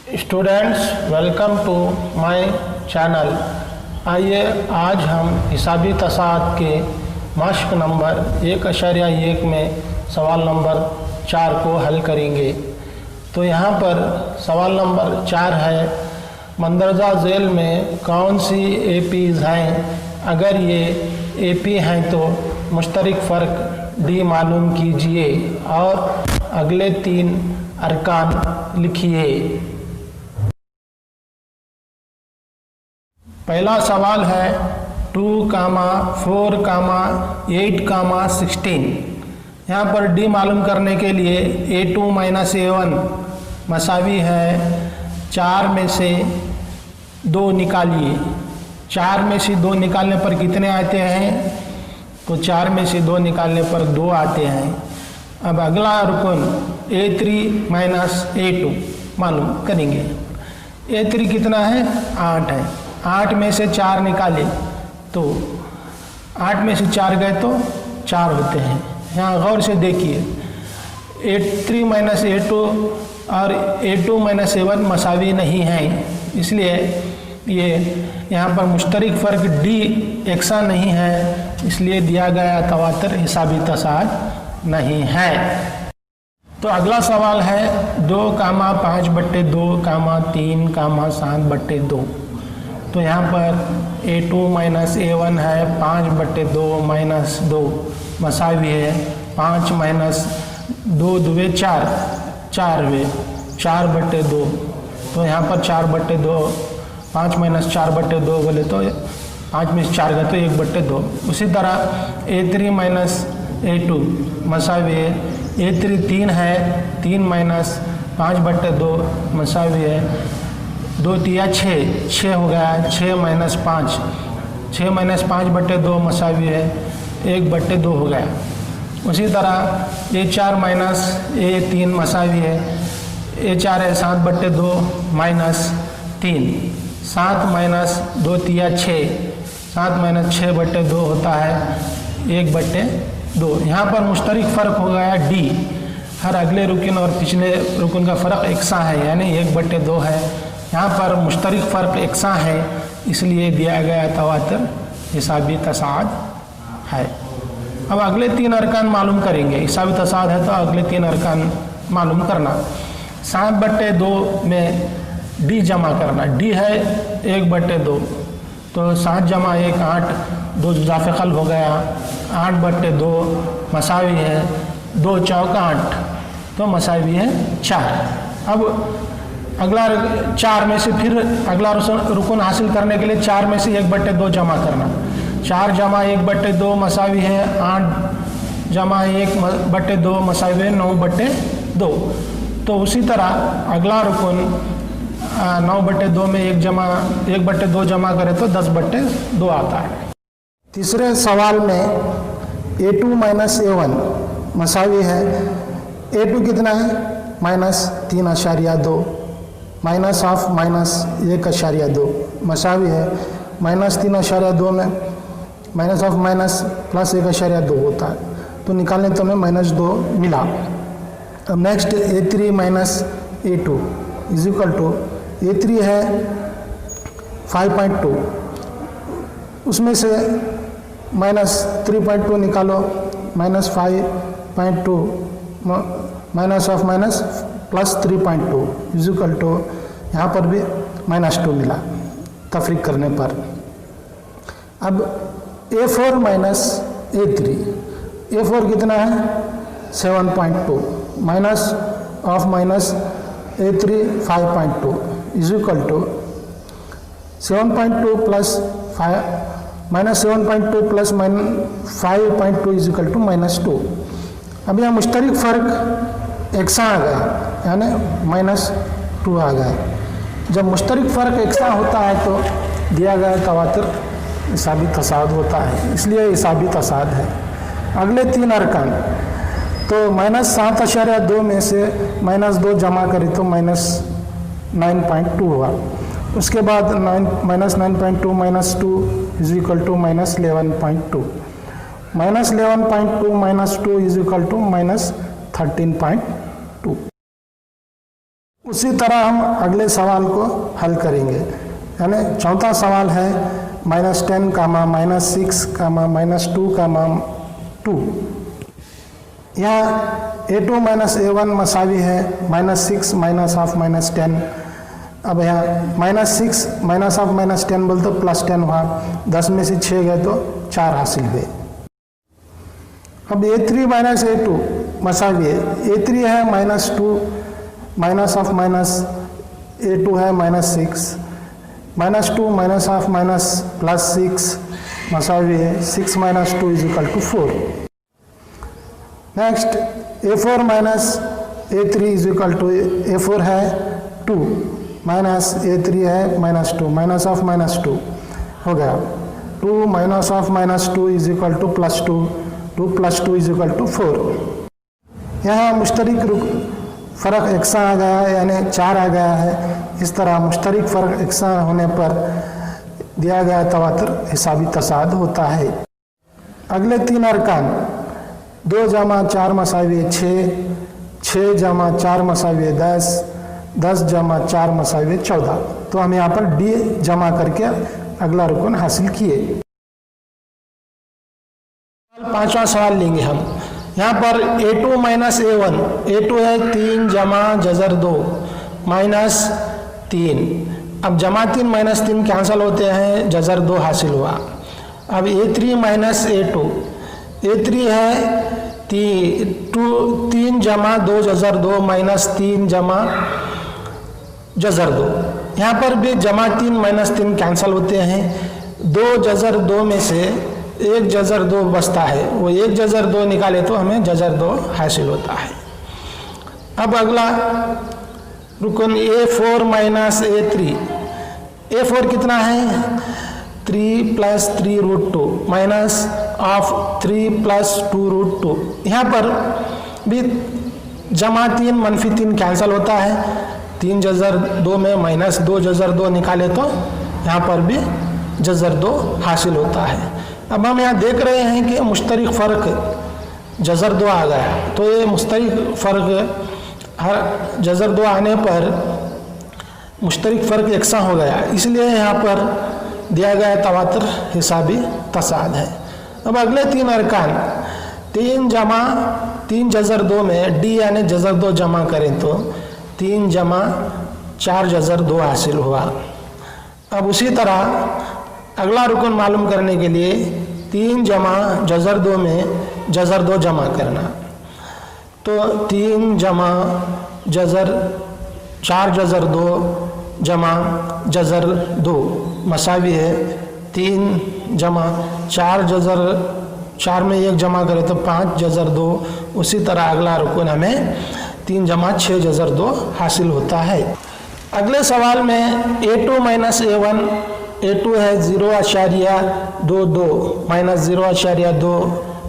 Students, welcome to my channel. आइए आज हम हिसाबी तसाद के मश्क नंबर 1.1 में सवाल नंबर 4 को हल करेंगे। तो यहाँ पर सवाल नंबर 4 है, मंदरजा झेल में कौन सी एपीज़ हैं? अगर ये एपी हैं तो मुश्तरक फ़र्क डी मालूम कीजिए और अगले 3 अरकान लिखिए। पहला सवाल है 2, 4, 8, 16। यहाँ पर डी मालूम करने के लिए A2 माइनस A1 मसावी है 4 में से 2 निकालिए। 4 में से 2 निकालने पर कितने आते हैं? तो 4 में से 2 निकालने पर 2 आते हैं। अब अगला रुकन A3 माइनस A2 मालूम करेंगे। A3 कितना है? 8 है। 8 में से 4 निकाले तो 8 में से 4 गए तो 4 होते हैं। यहाँ गौर से देखिए, A3 माइनस A2 और A2 माइनस A1 मसावी नहीं हैं, इसलिए ये यहाँ पर मुश्तरक फ़र्क D एकसा नहीं है, इसलिए दिया गया तवातर हिसाबी तसाद नहीं है। तो अगला सवाल है 2, 5/2, 3, 7/2। तो यहाँ पर A2 माइनस A1 है 5/2 माइनस 2 मसावी है 5 माइनस 2 2 4 4 4/2। तो यहाँ पर 4/2, 5 माइनस 4/2 बोले तो 5 में से 4 गए तो 1/2। उसी तरह A3 माइनस A2 मसावी है A3 3 है 3 माइनस 5/2 मसावी है 2 3 6 हो गया। 6 माइनस 5 6 माइनस 5/2 मसावी है 1/2 हो गया। उसी तरह A4 माइनस A3 मसावी है A4 है 7/2 माइनस 3। 7 माइनस 2 3 6 7 माइनस 6/2 होता है 1/2। यहाँ पर मुश्तरक फ़र्क हो गया D। हर अगले रुकन और पिछले रुकन का फ़र्क एकसा है, यानी 1/2 है। यहाँ पर मुश्तरक फ़र्क एकसा है, इसलिए दिया गया तवातर हिसाबी तसाद है। अब अगले 3 अरकान मालूम करेंगे। हिसाबी तसाद है तो अगले 3 अरकान मालूम करना। 7/2 में D जमा करना। D है 1/2, तो 7 जमा 1 8, 2 जाफ़िक़ल हो गया। 8/2 मसावी है 2 चौक 8, तो मसावी है 4। अब अगला 4 में से फिर अगला रुकन हासिल करने के लिए 4 में से 1/2 जमा करना। 4 जमा 1/2 मसावी है 8 जमा 1/2 मसावी है 9/2। तो उसी तरह अगला रुकन 9/2 में 1/2 जमा करें तो 10/2 आता है। तीसरे सवाल में A2 माइनस A1 मसावी है A2 कितना है? -3.2 माइनस ऑफ -1.2 मसावी है -3.2 में माइनस ऑफ माइनस प्लस 1.2 होता है, तो निकालने तो हमें -2 मिला। अब next A3 minus A2 is equal to A3 है 5.2, उसमें से -3.2 निकालो -5.2 minus of minus plus 3.2 is equal to यहाँ पर भी -2 मिला तफरीक करने पर। अब A4 माइनस A3, A4 कितना है? 7.2 minus of minus A3 5.2 is equal to 7.2 plus 5 minus 7.2 plus 5.2 is equal to -2। अब यहाँ मुश्तरक फ़र्क एकसा आ गया, यानी -2 आ गया। जब मुश्तरक फ़र्क एकसा होता है तो दिया गया तवातर हिसाबी तसाद होता है, इसलिए हिसाबी तसाद है। अगले 3 अरकान, तो -7.2 में से -2 जमा करें तो -9.2 हुआ। उसके बाद -9.2 -2 is equal to -11.2 -11.2 -2 is equal to -13.2। उसी तरह हम अगले सवाल को हल करेंगे। यानी चौथा सवाल है -10 कामा -6 कामा -2 कामा 2। यहाँ a2 माइनस a1 मसावी है -6 -हाफ -10। अब यहाँ -6 -हाफ -10 बोल तो +10 हुआ, 10 में से 6 गए तो 4 हासिल हुए। अब a3 माइनस a2 मसावी है, a3 है -2 -हाफ -a2 है -6, -2 -हाफ +6 मसावी है 6 - 2 = 4। Next a4 minus a3 = a4 है 2 माइनस a3 है -2 -हाफ -2 हो गया। 2 -हाफ -2 = +2, 2 + 2 = 4। यहाँ मुश्तरक फ़र्क यकसा आ गया है, यानी 4 आ गया है। इस तरह मुश्तरक फ़र्क यकसा होने पर दिया गया तवातर हिसाबी तसाद होता है। अगले 3 अरकान 2 × 4 मसावी 6, 6 × 4 मसावी 10, 10 × 4 मसावी 14। तो हम यहाँ पर डी जमा करके अगला रुकन हासिल किए। 5वां सवाल लेंगे हम। यहाँ पर a2 माइनस a1, a2 है 3 × जज़र 2 -3। अब जमा 3 -3 कैंसिल होते हैं, जज़र 2 हासिल हुआ। अब a3 माइनस a2, a3 है 3 × 2 जज़र 2 -3 × जज़र 2। यहाँ पर भी जमा 3 -3 कैंसिल होते हैं। 2 जज़र 2 में से 1 जज़र 2 बचता है, वो 1 जज़र 2 निकाले तो हमें जज़र 2 हासिल होता है। अब अगला रुकन a4 माइनस a3, a4 कितना है 3 + 3√2 माइनस ऑफ 3 + 2√2। यहाँ पर भी जमा 3 -3 कैंसिल होता है। 3 जज़र 2 में -2 जज़र 2 निकाले तो यहाँ पर भी जज़र 2 हासिल होता है। अब हम यहाँ देख रहे हैं कि मुश्तरक फ़र्क जज़र 2 आ गया, तो ये मुश्तरक फ़र्क हर जज़र 2 आने पर मुश्तरक फ़र्क यकसा हो गया, इसलिए यहाँ पर दिया गया तवातर हिसाबी तसाद है। अब अगले 3 अरकान 3 जज़र 2 में डी यानी जज़र 2 जमा करें तो 3 × 4 जज़र 2 हासिल हुआ। अब उसी तरह अगला रुकन मालूम करने के लिए 3 × जज़र 2 में जज़र 2 जमा करना, तो 3 × 4 जज़र 2 जमा जज़र 2 मसावी है 3 × 4 जज़र 4 में 1 जमा करें तो 5 जज़र 2। उसी तरह अगला रुकन हमें 3 × 6 जज़र 2 हासिल होता है। अगले सवाल में a2 माइनस a1, a2 है 0.22 -0.2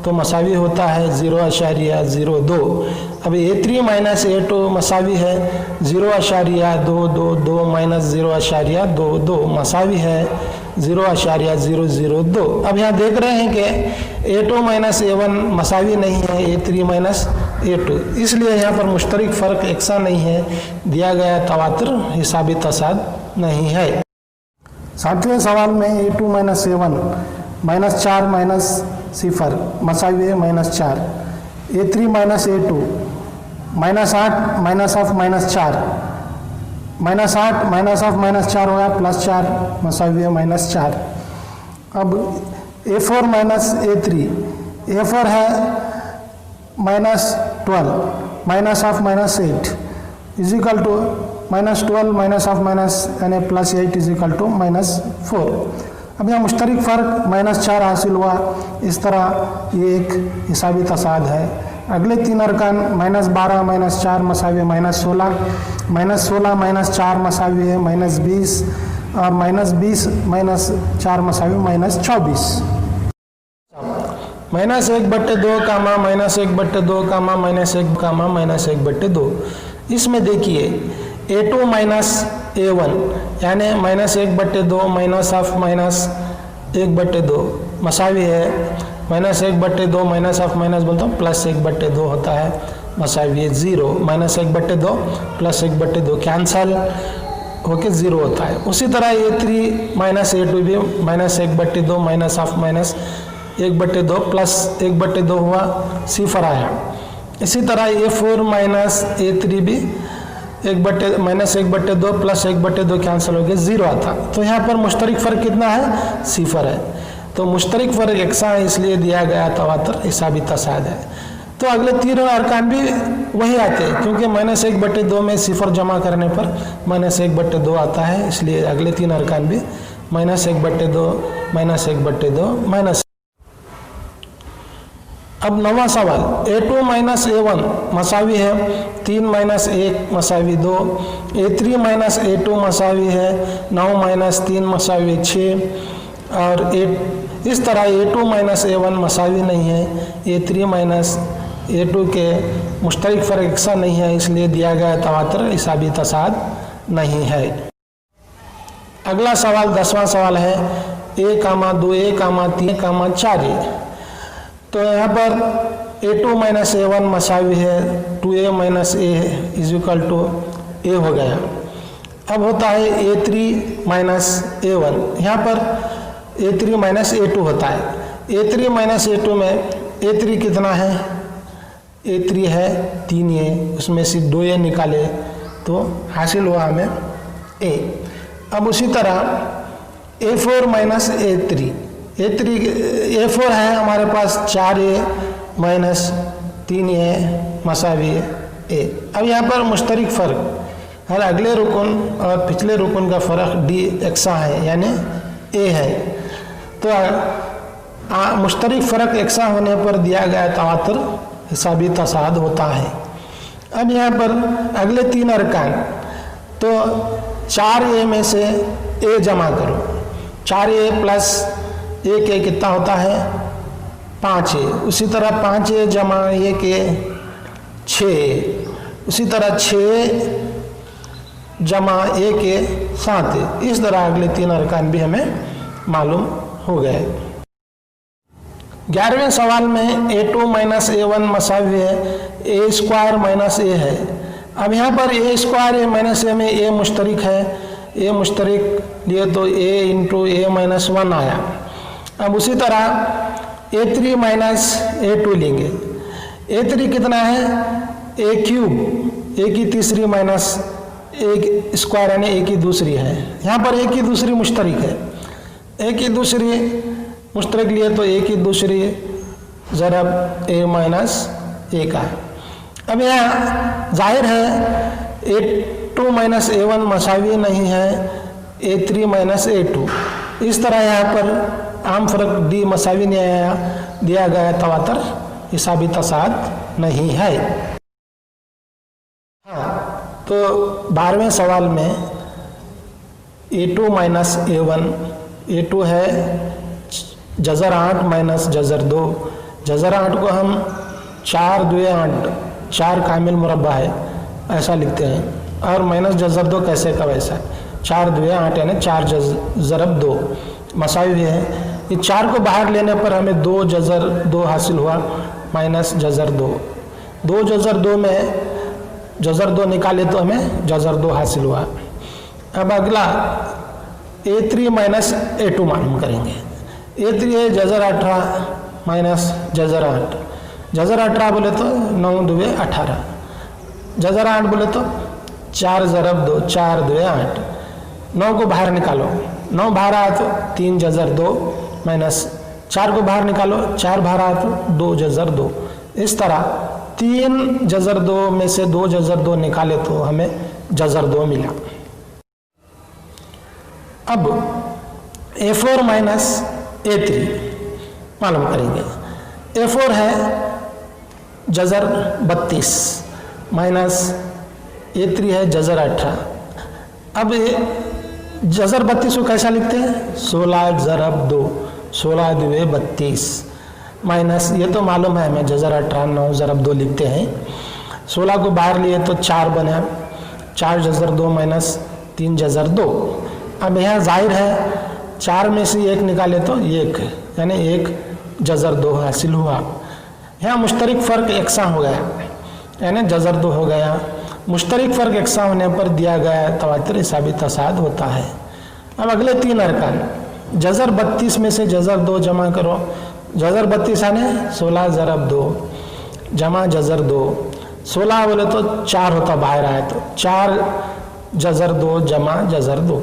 तो मसावी होता है 0.02। अब a3 माइनस a2 मसावी है 0.222 -0.22 मसावी है 0.002। अब यहाँ देख रहे हैं कि a2 माइनस a1 मसावी नहीं है a3 माइनस a2, इसलिए यहाँ पर मुश्तरक फ़र्क यकसा नहीं है, दिया गया तवातर हिसाबी तसाद नहीं है। 7वें सवाल में a2 माइनस a1 -4 -0 मसावी है -4, a3 minus a2 -8 -half -4, -8 -half -4 होगा +4 मसावी है -4। अब a4 माइनस a3, a4 है -12 -हाफ -8 -12 -हाफ यानी +8 -4। अब यहाँ मुश्तरक फ़र्क -4 हासिल हुआ। इस तरह ये एक हिसाबी तसाद है। अगले 3 अरकान -12 -4 मसावी -16, -16 -4 मसावी है -20 और -20 -4 मसावी -24। -1/2 कामा -1/2 कामा -1/2। इसमें देखिए a2 माइनस a1 यानी -1/2 हाफ -1/2 मसावी है -1/2 हाफ बोलता हूँ +1/2 होता है मसावी है 0, -1/2 प्लस 1/2 कैंसल होके 0 होता है। उसी तरह A3 माइनस A2 भी -1/2 माइनस ऑफ माइनस 1/2 प्लस 1/2 हुआ, सिफर आया। इसी तरह A4 माइनस A3 भी -1/2 प्लस 1/2 कैंसिल हो गया 0 आता। तो यहाँ पर मुश्तरक फ़र्क कितना है? सिफर है। तो मुश्तरक फ़र्क यकसा है, इसलिए दिया गया तवातर हिसाबी तसाद है। तो अगले 3 अरकान भी वही आते हैं, क्योंकि -1/2 में सिफर जमा करने पर -1/2 आता है, इसलिए अगले 3 अरकान भी -1/2 -1/2 अब 9वां सवाल, A2 माइनस A1 मसावी है 3 माइनस 1 मसावी 2, A3 माइनस A2 मसावी है 9 माइनस 3 मसावी 6, और इस तरह A2 माइनस A1 मसावी नहीं है, A3 माइनस A2 के मुश्तरक फ़र्क यकसा नहीं है, इसलिए दिया गया तवातर हिसाबी तसाद नहीं है। अगला सवाल 10वां सवाल है A, 2, A, 3, 4। तो यहाँ पर A2 माइनस A1 मसावी है 2A minus A is equal to A हो गया। अब होता है A3 माइनस A1, यहाँ पर A3 माइनस A2 होता है। A3 माइनस A2 में A3 कितना है? A3 है 3A, उसमें से 2A निकाले तो हासिल हुआ हमें A। अब उसी तरह A4 माइनस A3 A4 है हमारे पास 4A माइनस 3A मसावी A। अब यहाँ पर मुश्तरक फ़र्क, हर अगले रुकन और पिछले रुकन का फ़र्क D यकसा है, यानी A है। तो मुश्तरक फ़र्क यकसा होने पर दिया गया तवातर हिसाबी तसाद होता है। अब यहाँ पर अगले 3 अरकान, तो 4A में से A जमा करो, 4A प्लस 1A कितना होता है? 5A। उसी तरह 5A जमा 1A 6A, उसी तरह 6A जमा 1A 7A। इस तरह अगले 3 अरकान भी हमें मालूम हो गए। 11वें सवाल में A2 माइनस A1 मसावी है A स्क्वायर माइनस A है। अब यहाँ पर A स्क्वायर माइनस A में A मुश्तरक है, A मुश्तरक लिए तो A इंटू A माइनस 1 आया। अब उसी तरह A3 माइनस A2 लेंगे। A3 कितना है? A क्यूब, A की तीसरी माइनस A स्क्वायर यानी A की दूसरी है। यहाँ पर A की दूसरी मुश्तरक है, A की दूसरी मुश्तरक लिए तो A की दूसरी ज़रब A माइनस A का। अब यहाँ जाहिर है A2 माइनस A1 मसावी नहीं है A3 माइनस A2। इस तरह यहाँ पर आम फ़र्क D मसावी नहीं आया, दिया गया तवातर हिसाबी तसाद नहीं है। हाँ, तो 12वें सवाल में A2 माइनस A1, A2 है जज़र 8 माइनस जज़र 2। जज़र 8 को हम 4 2 8 4 कामिल मुरब्बा है ऐसा लिखते हैं, और माइनस जज़र 2 कैसे का वैसा, 4 2 8 यानी 4 ज़रब 2 मसावी है। ये 4 को बाहर लेने पर हमें 2 जज़र 2 हासिल हुआ माइनस जज़र 2। 2 जज़र 2 में जज़र 2 निकाले तो हमें जज़र 2 हासिल हुआ। अब अगला A3 माइनस A2 मालूम करेंगे। A3 है जज़र 18 माइनस जज़र 8। जज़र 18 बोले तो 9 2 18, जज़र 8 बोले तो 4 ज़रब 2 4 2 8। 9 को बाहर निकालो, 9 बाहर आया तो 3 जज़र 2 माइनस 4 को बाहर निकालो, 4 बाहर आया तो 2 जज़र 2। इस तरह 3 जज़र 2 में से 2 जज़र 2 निकाले तो हमें जज़र 2 मिला। अब A4 माइनस A3 मालूम करेंगे। A4 है जज़र 32 माइनस A3 है जज़र 18। अब जज़र 32 को कैसा लिखते हैं? 16 ज़रब 2, 16 2 32 माइनस, ये तो मालूम है हमें जज़र 18 9 ज़रब 2 लिखते हैं। 16 को बाहर लिए तो 4 बने, 4 जज़र 2 माइनस 3 जज़र 2। अब यहाँ जाहिर है 4 में से 1 निकाले तो 1 यानी 1 जज़र 2 हासिल हुआ। यहाँ मुश्तरक फ़र्क यकसा हो गया। यानी जज़र 2 हो गया। मुश्तरक फ़र्क यकसा होने पर दिया गया तवातिर हिसाबी तसाद होता है। अब अगले 3 अरकान, जज़र 32 में से जज़र 2 जमा करो। जज़र 32 यानी 16 ज़रब 2 जमा जज़र 2। 16 बोले तो 4 होता, बाहर आए तो 4 जज़र 2 जमा जज़र 2।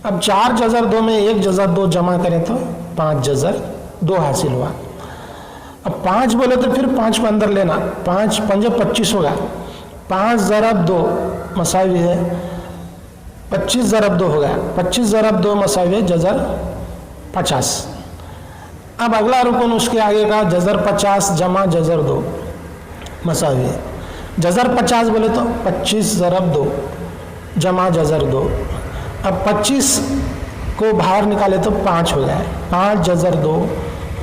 अब 4 जज़र 2 में 1 जज़र 2 जमा करें तो 5 जज़र 2 हासिल हुआ। अब 5 बोले तो फिर 5 को अंदर लेना, 5 पंजे 25 होगा। 5 ज़रब 2 मसावी है 25 ज़रब 2 हो गया। 25 ज़रब 2 मसावी है जज़र 50। अब अगला रुकन उसके आगे का जज़र 50 जमा जज़र 2 मसावी है। जज़र 50 बोले तो 25 ज़रब 2 जमा जज़र 2। अब 25 को बाहर निकाले तो 5 हो गया। 5 जज़र 2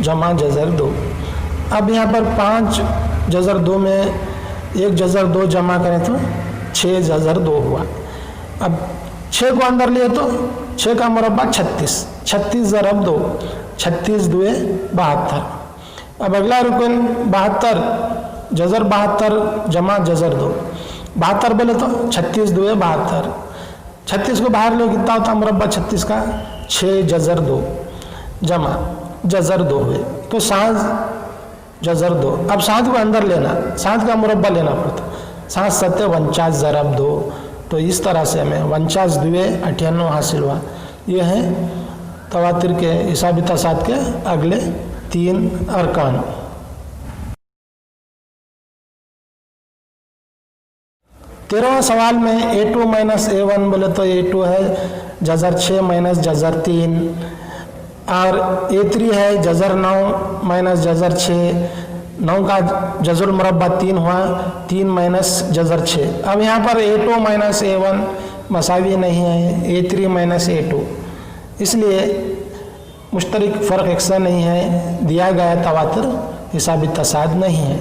जमा जज़र 2। अब यहाँ पर 5 जज़र 2 में 1 जज़र 2 जमा करें तो 6 जज़र 2 हुआ। अब 6 को अंदर लिए तो 6 का मुरब्बा 36, 36 ज़रब 2, 36 दुए 72। अब अगला रुकन 72 जज़र 72 जमा जज़र 2। 72 बोले तो 36 दुए 72। 36 को बाहर लो कितना होता मुरब्बा 36 का 6 जज़र 2 जमा जज़र 2 हुए तो 7 जज़र 2। अब 7 को अंदर लेना, 7 का मुरब्बा लेना पड़ता। 7 7 49 ज़रब 2। तो इस तरह से हमें 49 दुए 98 हासिल हुआ। ये है तवातिर के हिसाबी तसाद के अगले 3 अरकान। तेरहवां सवाल में A2 माइनस A1 बोले तो A2 है जज़र 6 माइनस जज़र 3 और A3 है जज़र 9 माइनस जज़र 6। 9 का जज़ुल मुरब्बा 3 हुआ, 3 माइनस जज़र 6। अब यहाँ पर A2 माइनस A1 मसावी नहीं है, A3 माइनस A2, इसलिए मुश्तरक फ़र्क यकसा नहीं है, दिया गया तवातिर हिसाबी तसाद नहीं है।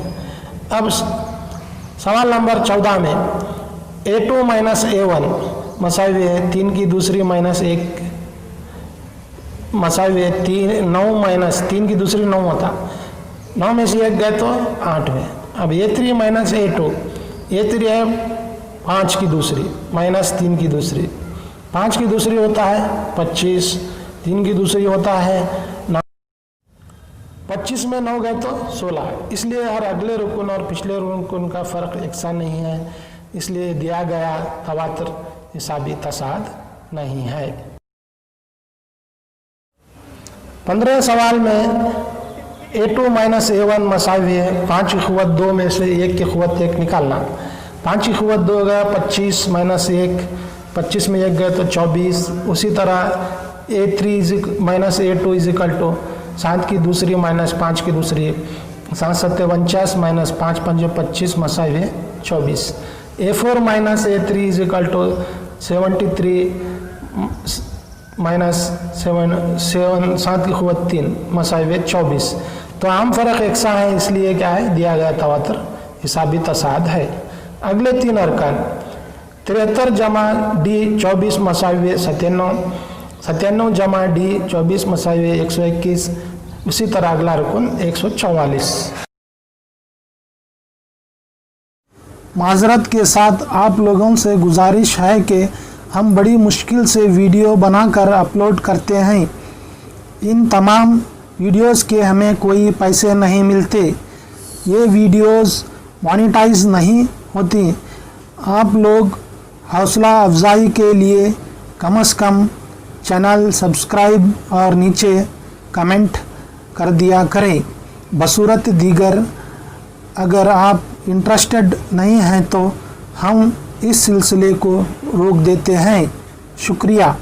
अब सवाल नंबर 14 में A2 माइनस A1 मसावी है 3 की दूसरी माइनस 1 मसावी है 9 माइनस 3 की दूसरी 9 होता, 9 में से 1 गए तो 8 में। अब A3 माइनस A2, A3 है 5 की दूसरी माइनस 3 की दूसरी, 5 की दूसरी होता है 25, 3 की दूसरी होता है 9, 25 में 9 गए तो 16। इसलिए हर अगले रुकन और पिछले रुकन का फ़र्क यकसा नहीं है, इसलिए दिया गया तवातिर हिसाबी तसाद नहीं है। 15 सवाल में A2 माइनस A1 मसावी है 5 की क़ुव्वत 2 में से 1 की क़ुव्वत 1 निकालना। 5 की क़ुव्वत 2 गया 25 माइनस 1, 25 में 1 गए तो 24। उसी तरह A3 minus A2 is equal to 7 की दूसरी माइनस 5 की दूसरी, 7 7 49 माइनस 5 पंजे 25 मसावी है 24। A4 minus A3 is equal to 73 minus 7 की क़ुव्वत 3 मसावी 24। तो आम फ़र्क यकसा है, इसलिए क्या है दिया गया तवातिर हिसाबी तसाद है। अगले 3 अरकान 73 जमा D 24 मसावी 97, 97 जमा D 24 मसावी 121। उसी तरह अगला रुकन 144। माजरत के साथ आप लोगों से गुजारिश है कि हम बड़ी मुश्किल से वीडियो बनाकर अपलोड करते हैं। इन तमाम वीडियोस के हमें कोई पैसे नहीं मिलते, ये वीडियोस मोनेटाइज नहीं होती। आप लोग हौसला अफजाई के लिए कम से कम चैनल सब्सक्राइब और नीचे कमेंट कर दिया करें। बसूरत दीगर अगर आप इंटरेस्टेड नहीं हैं तो हम इस सिलसिले को रोक देते हैं। शुक्रिया।